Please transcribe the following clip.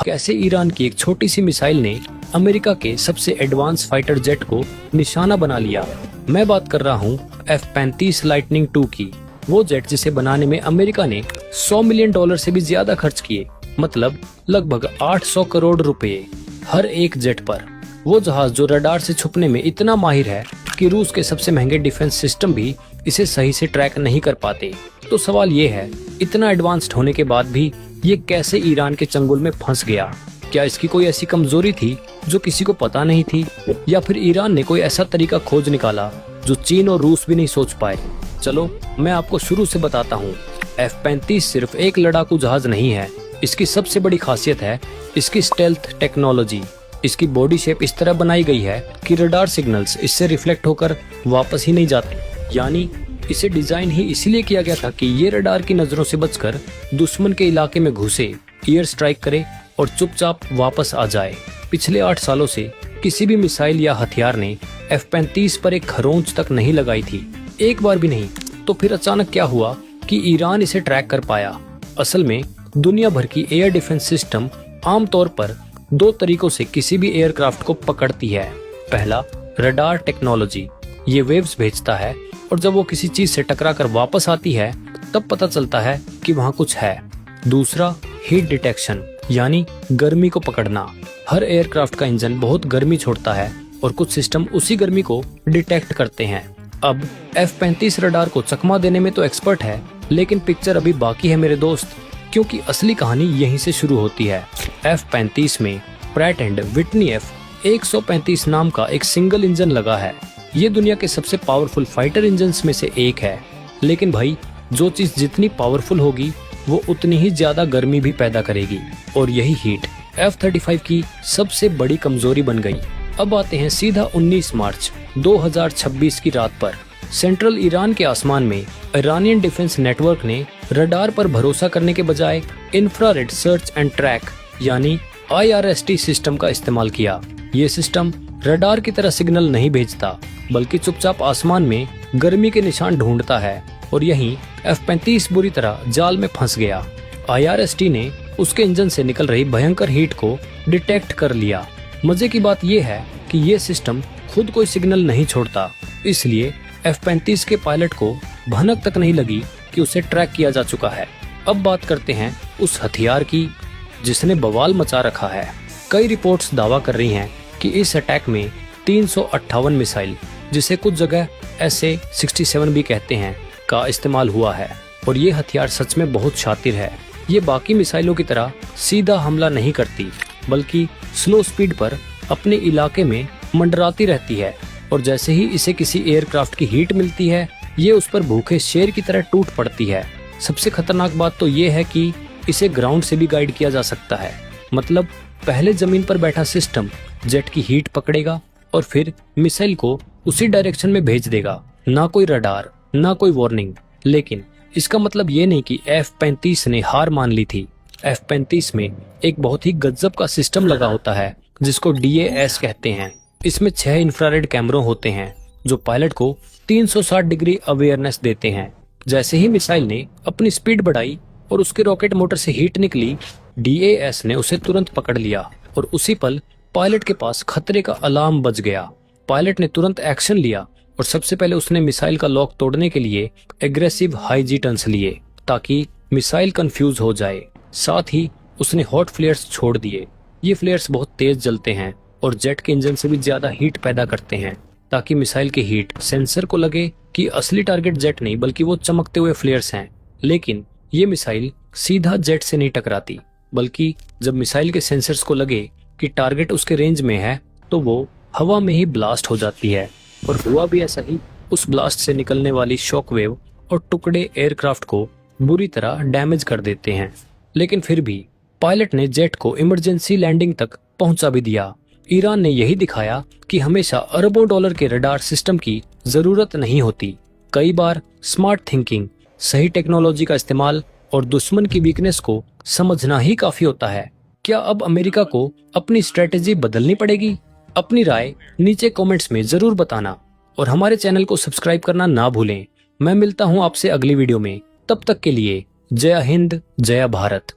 कैसे ईरान की एक छोटी सी मिसाइल ने अमेरिका के सबसे एडवांस फाइटर जेट को निशाना बना लिया। मैं बात कर रहा हूँ F-35 लाइटनिंग 2 की। वो जेट जिसे बनाने में अमेरिका ने $100 मिलियन से भी ज्यादा खर्च किए, मतलब लगभग 800 करोड़ रुपए हर एक जेट पर। वो जहाज जो रडार से छुपने में इतना माहिर है कि रूस के सबसे महंगे डिफेंस सिस्टम भी इसे सही से ट्रैक नहीं कर पाते। तो सवाल ये है, इतना एडवांस्ड होने के बाद भी ये कैसे ईरान के चंगुल में फंस गया? क्या इसकी कोई ऐसी कमजोरी थी जो किसी को पता नहीं थी, या फिर ईरान ने कोई ऐसा तरीका खोज निकाला जो चीन और रूस भी नहीं सोच पाए? चलो मैं आपको शुरू से बताता हूँ। F-35 सिर्फ एक लड़ाकू जहाज नहीं है। इसकी सबसे बड़ी खासियत है इसकी स्टेल्थ टेक्नोलॉजी। इसकी बॉडी शेप इस तरह बनाई गई है कि रडार सिग्नल्स इससे रिफ्लेक्ट होकर वापस ही नहीं जाते। यानी इसे डिजाइन ही इसलिए किया गया था कि ये रडार की नजरों से बचकर दुश्मन के इलाके में घुसे, एयर स्ट्राइक करे और चुपचाप वापस आ जाए। पिछले 8 सालों से किसी भी मिसाइल या हथियार ने F-35 पर एक खरोंच तक नहीं लगाई थी, एक बार भी नहीं। तो फिर अचानक क्या हुआ कि ईरान इसे ट्रैक कर पाया? असल में दुनिया भर की एयर डिफेंस सिस्टम आमतौर पर 2 तरीकों से किसी भी एयरक्राफ्ट को पकड़ती है। पहला, रडार टेक्नोलॉजी। ये वेव्स भेजता है और जब वो किसी चीज से टकरा कर वापस आती है तब पता चलता है कि वहाँ कुछ है। दूसरा, हीट डिटेक्शन, यानी गर्मी को पकड़ना। हर एयरक्राफ्ट का इंजन बहुत गर्मी छोड़ता है और कुछ सिस्टम उसी गर्मी को डिटेक्ट करते हैं। अब F-35 रडार को चकमा देने में तो एक्सपर्ट है, लेकिन पिक्चर अभी बाकी है मेरे दोस्त, क्योंकि असली कहानी यहीं से शुरू होती है। F-35 में प्रैट एंड विटनी F-135 नाम का एक सिंगल इंजन लगा है। ये दुनिया के सबसे पावरफुल फाइटर इंजन्स में से एक है। लेकिन भाई, जो चीज जितनी पावरफुल होगी वो उतनी ही ज्यादा गर्मी भी पैदा करेगी, और यही हीट F-35 की सबसे बड़ी कमजोरी बन गई। अब आते हैं सीधा 19 मार्च 2026 की रात पर। सेंट्रल ईरान के आसमान में ईरानियन डिफेंस नेटवर्क ने रडार पर भरोसा करने के बजाय इंफ्रारेड सर्च एंड ट्रैक यानी IRST सिस्टम का इस्तेमाल किया। ये सिस्टम रडार की तरह सिग्नल नहीं भेजता, बल्कि चुपचाप आसमान में गर्मी के निशान ढूंढता है, और यहीं F-35 बुरी तरह जाल में फंस गया। IRST ने उसके इंजन से निकल रही भयंकर हीट को डिटेक्ट कर लिया। मजे की बात यह है कि ये सिस्टम खुद कोई सिग्नल नहीं छोड़ता, इसलिए F-35 के पायलट को भनक तक नहीं लगी कि उसे ट्रैक किया जा चुका है। अब बात करते हैं उस हथियार की जिसने बवाल मचा रखा है। कई रिपोर्ट्स दावा कर रही हैं कि इस अटैक में 358 मिसाइल, जिसे कुछ जगह SA-67 भी कहते हैं, का इस्तेमाल हुआ है। और ये हथियार सच में बहुत शातिर है। ये बाकी मिसाइलों की तरह सीधा हमला नहीं करती, बल्कि स्लो स्पीड पर अपने इलाके में मंडराती रहती है, और जैसे ही इसे किसी एयरक्राफ्ट की हीट मिलती है, ये उस पर भूखे शेर की तरह टूट पड़ती है। सबसे खतरनाक बात तो ये है कि इसे ग्राउंड से भी गाइड किया जा सकता है। मतलब पहले जमीन पर बैठा सिस्टम जेट की हीट पकड़ेगा और फिर मिसाइल को उसी डायरेक्शन में भेज देगा। ना कोई रडार, ना कोई वार्निंग। लेकिन इसका मतलब ये नहीं कि F-35 ने हार मान ली थी। F-35 में एक बहुत ही गजब का सिस्टम लगा होता है जिसको DAS कहते हैं। इसमें 6 इंफ्रारेड कैमरों होते हैं जो पायलट को 360 डिग्री अवेयरनेस देते हैं। जैसे ही मिसाइल ने अपनी स्पीड बढ़ाई और उसके रॉकेट मोटर से हीट निकली, DAS ने उसे तुरंत पकड़ लिया, और उसी पल पायलट के पास खतरे का अलार्म बज गया। पायलट ने तुरंत एक्शन लिया और सबसे पहले उसने मिसाइल का लॉक तोड़ने के लिए एग्रेसिव हाई जी टर्न्स लिए ताकि मिसाइल कंफ्यूज हो जाए। साथ ही उसने हॉट फ्लेयर्स छोड़ दिए। ये फ्लेयर्स बहुत तेज जलते हैं और जेट के इंजन से भी ज्यादा हीट पैदा करते हैं, ताकि मिसाइल की हीट सेंसर को लगे कि असली टारगेट जेट नहीं बल्कि वो चमकते हुए फ्लेयर्स हैं। लेकिन ये मिसाइल सीधा जेट से नहीं टकराती, बल्कि जब मिसाइल के सेंसर्स को लगे कि टारगेट उसके रेंज में है तो वो हवा में ही ब्लास्ट हो जाती है। और हुआ भी ऐसा ही। उस ब्लास्ट से निकलने वाली शॉक वेव और टुकड़े एयरक्राफ्ट को बुरी तरह डैमेज कर देते हैं। लेकिन फिर भी पायलट ने जेट को इमरजेंसी लैंडिंग तक पहुंचा भी दिया। ईरान ने यही दिखाया कि हमेशा अरबों डॉलर के रडार सिस्टम की जरूरत नहीं होती। कई बार स्मार्ट थिंकिंग, सही टेक्नोलॉजी का इस्तेमाल और दुश्मन की वीकनेस को समझना ही काफी होता है। क्या अब अमेरिका को अपनी स्ट्रेटेजी बदलनी पड़ेगी? अपनी राय नीचे कमेंट्स में जरूर बताना, और हमारे चैनल को सब्सक्राइब करना ना भूलें। मैं मिलता हूं आपसे अगली वीडियो में। तब तक के लिए जय हिंद, जय भारत।